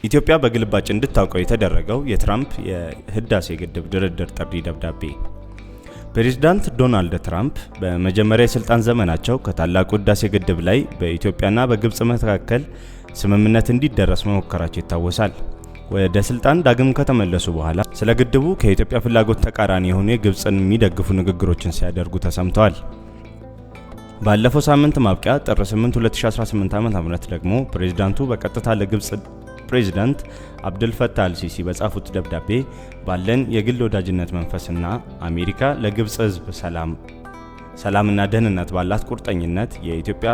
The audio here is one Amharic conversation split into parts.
ኢትዮጵያ በግልባጭ እንድታውቀው የተደረገው የትራምፕ የህዳሴ ግድብ ድርድር ጥሪ ደብዳቤ። ፕሬዝዳንት ዶናልድ ትራምፕ በመጀመሪያ የስልጣን ዘመናቸው ከታላቁ ህዳሴ ግድብ ላይ በኢትዮጵያና በግብጽ መካከል ስምምነት እንዲደረስ መሞከራቸው ይታወሳል። ወደ ስልጣን ዳግም ከተመለሱ በኋላ ስለ ግድቡ ከኢትዮጵያ ፍላጎት ተቃራኒ የሆኑ የግብጽን የሚደግፉ ንግግሮችን ሲያደርጉ ተሰምተዋል። ባለፈው ሳምንት ማብቂያ ጥር 8 2018 ዓ.ም ደግሞ ፕሬዝዳንቱ በቀጥታ ለግብጽ ፕሬዝዳንት አብዱልፈታህ አልሲሲ በጻፉት ደብዳቤ ባለን የግል ወዳጅነት መንፈስና አሜሪካ ለግብጽ ህዝብ ሰላምና ደህንነት ባላት ቁርጠኝነት የኢትዮጵያ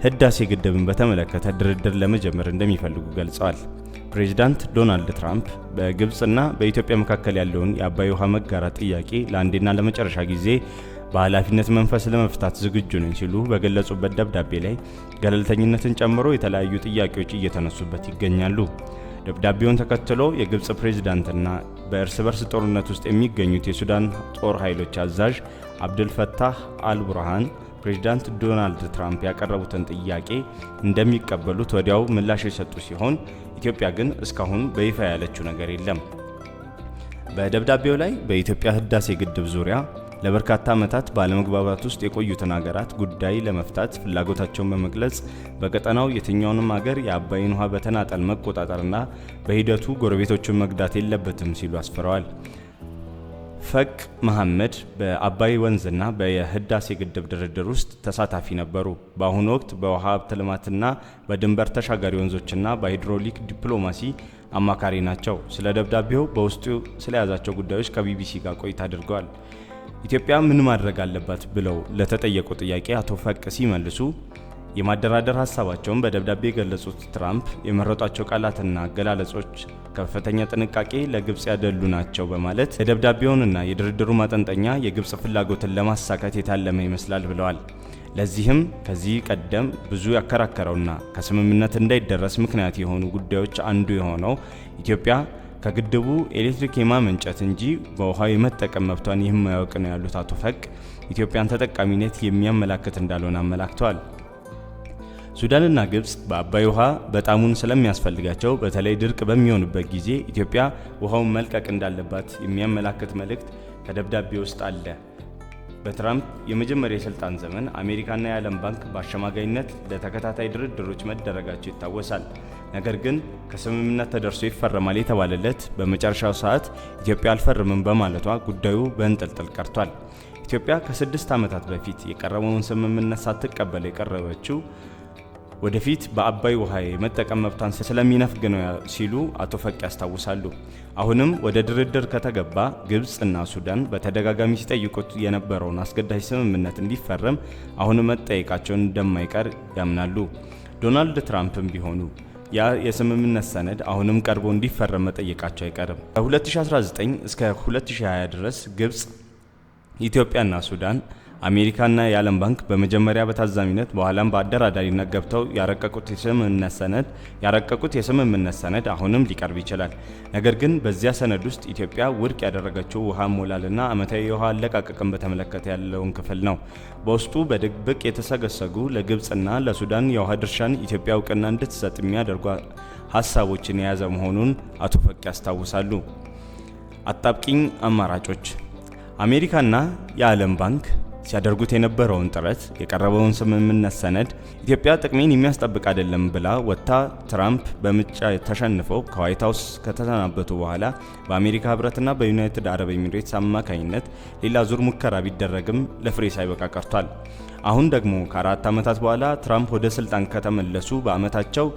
ህዳሴ ግድብን በተመለከተ ድርድር ለመጀመር እንደሚፈልጉ ገልጸዋል። ፕሬዝዳንት ዶናልድ ትራምፕ በግብጽና በኢትዮጵያ መካከል ያለውን የአባይ ውሃ መጋራት ጥያቄ ለአንዴና ለመጨረሻ ጊዜ በኃላፊነት መንፈስ ለመፍታት ዝግጁ ነኝ ሲሉ በገለጹበት ደብዳቤ ላይ ገለልተኝነትን ጨምሮ የተለያዩ ጥያቄዎች እየተነሱበት ይገኛሉ። ደብዳቤውን ተከትሎ የግብጽ ፕሬዝዳንትና በእርስ በርስ ጦርነት ውስጥ የሚገኙት የሱዳን ጦር ኃይሎች አዛዥ አብዱልፈታህ አልቡርሃን ፕሬዝዳንት ዶናልድ ትራምፕ ያቀረቡትን ጥያቄ እንደሚቀበሉት ወዲያው ምላሽ የሰጡ ሲሆን ኢትዮጵያ ግን እስካሁን በይፋ ያለችው ነገር የለም። በደብዳቤው ላይ በኢትዮጵያ ህዳሴ ግድብ ዙሪያ ለበርካታ ዓመታት ባለመግባባት ውስጥ የቆዩትን ሀገራት ጉዳይ ለመፍታት ፍላጎታቸውን በመግለጽ በቀጠናው የትኛውንም ሀገር የአባይን ውሃ በተናጠል መቆጣጠርና በሂደቱ ጎረቤቶችን መግዳት የለበትም ሲሉ አስፍረዋል። ፈቅ መሐመድ በአባይ ወንዝና በህዳሴ ግድብ ድርድር ውስጥ ተሳታፊ ነበሩ። በአሁኑ ወቅት በውሃ ሀብት ልማትና በድንበር ተሻጋሪ ወንዞችና በሃይድሮሊክ ዲፕሎማሲ አማካሪ ናቸው። ስለ ደብዳቤው በውስጡ ስለያዛቸው ጉዳዮች ከቢቢሲ ጋር ቆይታ አድርገዋል። ኢትዮጵያ ምን ማድረግ አለባት ብለው ለተጠየቁ ጥያቄ አቶ ፈቅ ሲመልሱ የማደራደር ሀሳባቸውን በደብዳቤ የገለጹት ትራምፕ የመረጧቸው ቃላትና አገላለጾች ከፍተኛ ጥንቃቄ ለግብጽ ያደሉ ናቸው በማለት የደብዳቤውንና የድርድሩ ማጠንጠኛ የግብጽ ፍላጎትን ለማሳካት የታለመ ይመስላል ብለዋል። ለዚህም ከዚህ ቀደም ብዙ ያከራከረውና ከስምምነት እንዳይደረስ ምክንያት የሆኑ ጉዳዮች አንዱ የሆነው ኢትዮጵያ ከግድቡ ኤሌክትሪክ የማመንጨት እንጂ በውሃ የመጠቀም መብቷን የማያውቅ ነው ያሉት አቶ ፈቅ ኢትዮጵያን ተጠቃሚነት የሚያመላክት እንዳልሆነ አመላክተዋል። ሱዳንና ግብጽ በአባይ ውሃ በጣሙን ስለሚያስፈልጋቸው በተለይ ድርቅ በሚሆንበት ጊዜ ኢትዮጵያ ውሃውን መልቀቅ እንዳለባት የሚያመላክት መልእክት ከደብዳቤ ውስጥ አለ። በትራምፕ የመጀመሪያ የስልጣን ዘመን አሜሪካና የዓለም ባንክ በአሸማጋይነት ለተከታታይ ድርድሮች መደረጋቸው ይታወሳል። ነገር ግን ከስምምነት ተደርሶ ይፈረማል የተባለለት በመጨረሻው ሰዓት ኢትዮጵያ አልፈርምም በማለቷ ጉዳዩ በእንጥልጥል ቀርቷል። ኢትዮጵያ ከ6 ዓመታት በፊት የቀረበውን ስምምነት ሳትቀበል የቀረበችው ወደፊት በአባይ ውሃ የመጠቀም መብቷን ስለሚነፍግ ነው ሲሉ አቶ ፈቅ ያስታውሳሉ። አሁንም ወደ ድርድር ከተገባ ግብጽ እና ሱዳን በተደጋጋሚ ሲጠይቁት የነበረውን አስገዳጅ ስምምነት እንዲፈረም አሁንም መጠየቃቸውን እንደማይቀር ያምናሉ። ዶናልድ ትራምፕም ቢሆኑ ያ የስምምነት ሰነድ አሁንም ቀርቦ እንዲፈረም መጠየቃቸው አይቀርም። ከ2019 እስከ 2020 ድረስ ግብጽ፣ ኢትዮጵያና ሱዳን አሜሪካና የዓለም ባንክ በመጀመሪያ በታዛሚነት በኋላም በአደራዳሪነት ገብተው ያረቀቁት የስምምነት ሰነድ አሁንም ሊቀርብ ይችላል። ነገር ግን በዚያ ሰነድ ውስጥ ኢትዮጵያ ውድቅ ያደረገችው ውሃ ሞላልና ዓመታዊ የውሃ አለቃቀቅን በተመለከተ ያለውን ክፍል ነው። በውስጡ በድብቅ የተሰገሰጉ ለግብጽና ለሱዳን የውሃ ድርሻን ኢትዮጵያ እውቅና እንድትሰጥ የሚያደርጉ ሀሳቦችን የያዘ መሆኑን አቶ ፈቅ ያስታውሳሉ። አጣብቂኝ አማራጮች አሜሪካና የዓለም ባንክ ሲያደርጉት የነበረውን ጥረት የቀረበውን ስምምነት ሰነድ ኢትዮጵያ ጥቅሜን የሚያስጠብቅ አይደለም ብላ ወጥታ ትራምፕ በምርጫ ተሸንፈው ከዋይት ሃውስ ከተሰናበቱ በኋላ በአሜሪካ ህብረትና በዩናይትድ አረብ ኤሚሬትስ አማካኝነት ሌላ ዙር ሙከራ ቢደረግም ለፍሬ ሳይበቃ ቀርቷል። አሁን ደግሞ ከ4 ዓመታት በኋላ ትራምፕ ወደ ስልጣን ከተመለሱ በዓመታቸው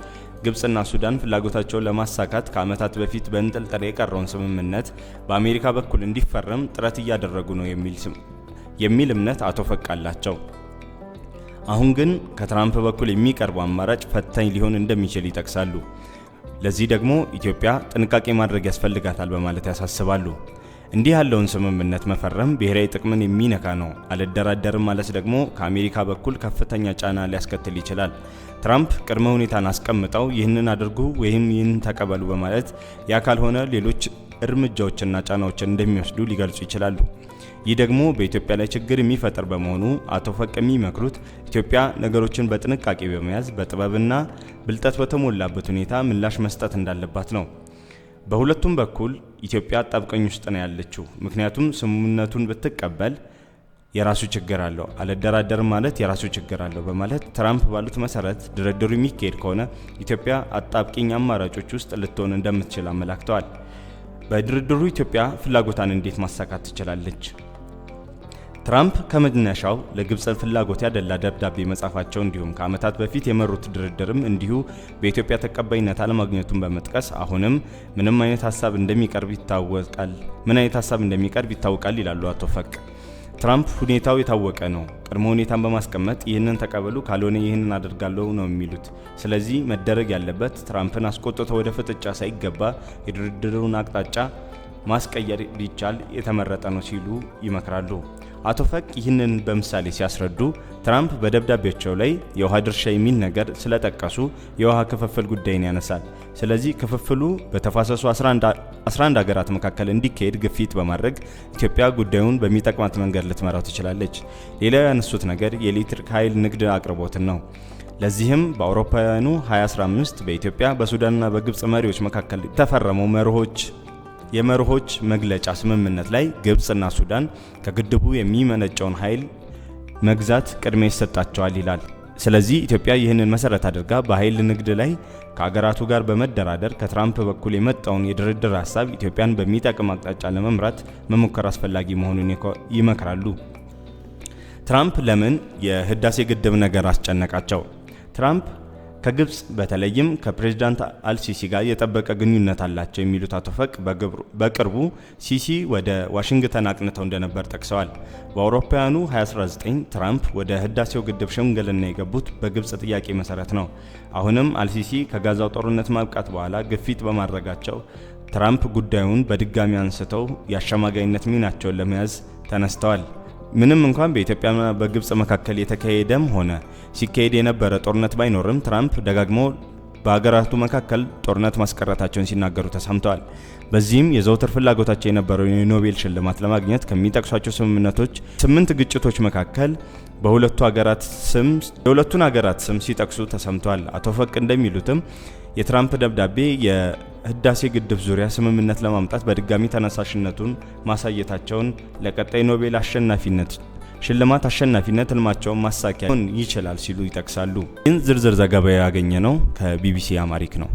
ግብጽና ሱዳን ፍላጎታቸውን ለማሳካት ከዓመታት በፊት በእንጥልጥል የቀረውን ስምምነት በአሜሪካ በኩል እንዲፈረም ጥረት እያደረጉ ነው የሚል እምነት አቶ ፈቅ አላቸው። አሁን ግን ከትራምፕ በኩል የሚቀርበው አማራጭ ፈታኝ ሊሆን እንደሚችል ይጠቅሳሉ። ለዚህ ደግሞ ኢትዮጵያ ጥንቃቄ ማድረግ ያስፈልጋታል በማለት ያሳስባሉ። እንዲህ ያለውን ስምምነት መፈረም ብሔራዊ ጥቅምን የሚነካ ነው። አልደራደርም ማለት ደግሞ ከአሜሪካ በኩል ከፍተኛ ጫና ሊያስከትል ይችላል። ትራምፕ ቅድመ ሁኔታን አስቀምጠው ይህንን አድርጉ ወይም ይህንን ተቀበሉ በማለት ያ ካልሆነ ሌሎች እርምጃዎችና ጫናዎችን እንደሚወስዱ ሊገልጹ ይችላሉ። ይህ ደግሞ በኢትዮጵያ ላይ ችግር የሚፈጠር በመሆኑ አቶ ፈቅ የሚመክሩት ኢትዮጵያ ነገሮችን በጥንቃቄ በመያዝ በጥበብና ብልጠት በተሞላበት ሁኔታ ምላሽ መስጠት እንዳለባት ነው። በሁለቱም በኩል ኢትዮጵያ አጣብቀኝ ውስጥ ነው ያለችው። ምክንያቱም ስምምነቱን ብትቀበል የራሱ ችግር አለው፣ አልደራደርም ማለት የራሱ ችግር አለው በማለት ትራምፕ ባሉት መሰረት ድርድሩ የሚካሄድ ከሆነ ኢትዮጵያ አጣብቂኝ አማራጮች ውስጥ ልትሆን እንደምትችል አመላክተዋል። በድርድሩ ኢትዮጵያ ፍላጎቷን እንዴት ማሳካት ትችላለች? ትራምፕ ከመነሻው ለግብጽ ፍላጎት ያደላ ደብዳቤ መጻፋቸው እንዲሁም ከዓመታት በፊት የመሩት ድርድርም እንዲሁ በኢትዮጵያ ተቀባይነት አለማግኘቱን በመጥቀስ አሁንም ምን አይነት ሀሳብ እንደሚቀርብ ይታወቃል ይላሉ አቶ ፈቅ። ትራምፕ ሁኔታው የታወቀ ነው፣ ቅድመ ሁኔታን በማስቀመጥ ይህንን ተቀበሉ፣ ካልሆነ ይህንን አደርጋለሁ ነው የሚሉት። ስለዚህ መደረግ ያለበት ትራምፕን አስቆጥቶ ወደ ፍጥጫ ሳይገባ የድርድሩን አቅጣጫ ማስቀየር ቢቻል የተመረጠ ነው ሲሉ ይመክራሉ። አቶ ፈቅ ይህንን በምሳሌ ሲያስረዱ ትራምፕ በደብዳቤያቸው ላይ የውሃ ድርሻ የሚል ነገር ስለጠቀሱ የውሃ ክፍፍል ጉዳይን ያነሳል። ስለዚህ ክፍፍሉ በተፋሰሱ 11 ሀገራት መካከል እንዲካሄድ ግፊት በማድረግ ኢትዮጵያ ጉዳዩን በሚጠቅማት መንገድ ልትመራው ትችላለች። ሌላው ያነሱት ነገር የኤሌክትሪክ ኃይል ንግድ አቅርቦትን ነው። ለዚህም በአውሮፓውያኑ 2015 በኢትዮጵያ በሱዳንና በግብጽ መሪዎች መካከል የተፈረመው የመርሆች መግለጫ ስምምነት ላይ ግብጽና ሱዳን ከግድቡ የሚመነጨውን ኃይል መግዛት ቅድሚያ ይሰጣቸዋል ይላል። ስለዚህ ኢትዮጵያ ይህንን መሰረት አድርጋ በኃይል ንግድ ላይ ከአገራቱ ጋር በመደራደር ከትራምፕ በኩል የመጣውን የድርድር ሀሳብ ኢትዮጵያን በሚጠቅም አቅጣጫ ለመምራት መሞከር አስፈላጊ መሆኑን ይመክራሉ። ትራምፕ ለምን የህዳሴ ግድብ ነገር አስጨነቃቸው? ትራምፕ ከግብጽ በተለይም ከፕሬዝዳንት አልሲሲ ጋር የጠበቀ ግንኙነት አላቸው የሚሉት አቶ ፈቅ በቅርቡ ሲሲ ወደ ዋሽንግተን አቅንተው እንደነበር ጠቅሰዋል። በአውሮፓውያኑ 2019 ትራምፕ ወደ ህዳሴው ግድብ ሽምግልና የገቡት በግብጽ ጥያቄ መሰረት ነው። አሁንም አልሲሲ ከጋዛው ጦርነት ማብቃት በኋላ ግፊት በማድረጋቸው ትራምፕ ጉዳዩን በድጋሚ አንስተው የአሸማጋይነት ሚናቸውን ለመያዝ ተነስተዋል። ምንም እንኳን በኢትዮጵያና በግብጽ መካከል የተካሄደም ሆነ ሲካሄድ የነበረ ጦርነት ባይኖርም ትራምፕ ደጋግመው በሀገራቱ መካከል ጦርነት ማስቀረታቸውን ሲናገሩ ተሰምተዋል። በዚህም የዘውትር ፍላጎታቸው የነበረው የኖቤል ሽልማት ለማግኘት ከሚጠቅሷቸው ስምምነቶች 8 ግጭቶች መካከል የሁለቱን ሀገራት ስም ሲጠቅሱ ተሰምተዋል። አቶ ፈቅ እንደሚሉትም የትራምፕ ደብዳቤ የህዳሴ ግድብ ዙሪያ ስምምነት ለማምጣት በድጋሚ ተነሳሽነቱን ማሳየታቸውን ለቀጣይ ኖቤል ሽልማት አሸናፊነት ህልማቸውን ማሳኪያ ይችላል ሲሉ ይጠቅሳሉ። ይህን ዝርዝር ዘገባ ያገኘ ነው ከቢቢሲ አማሪክ ነው።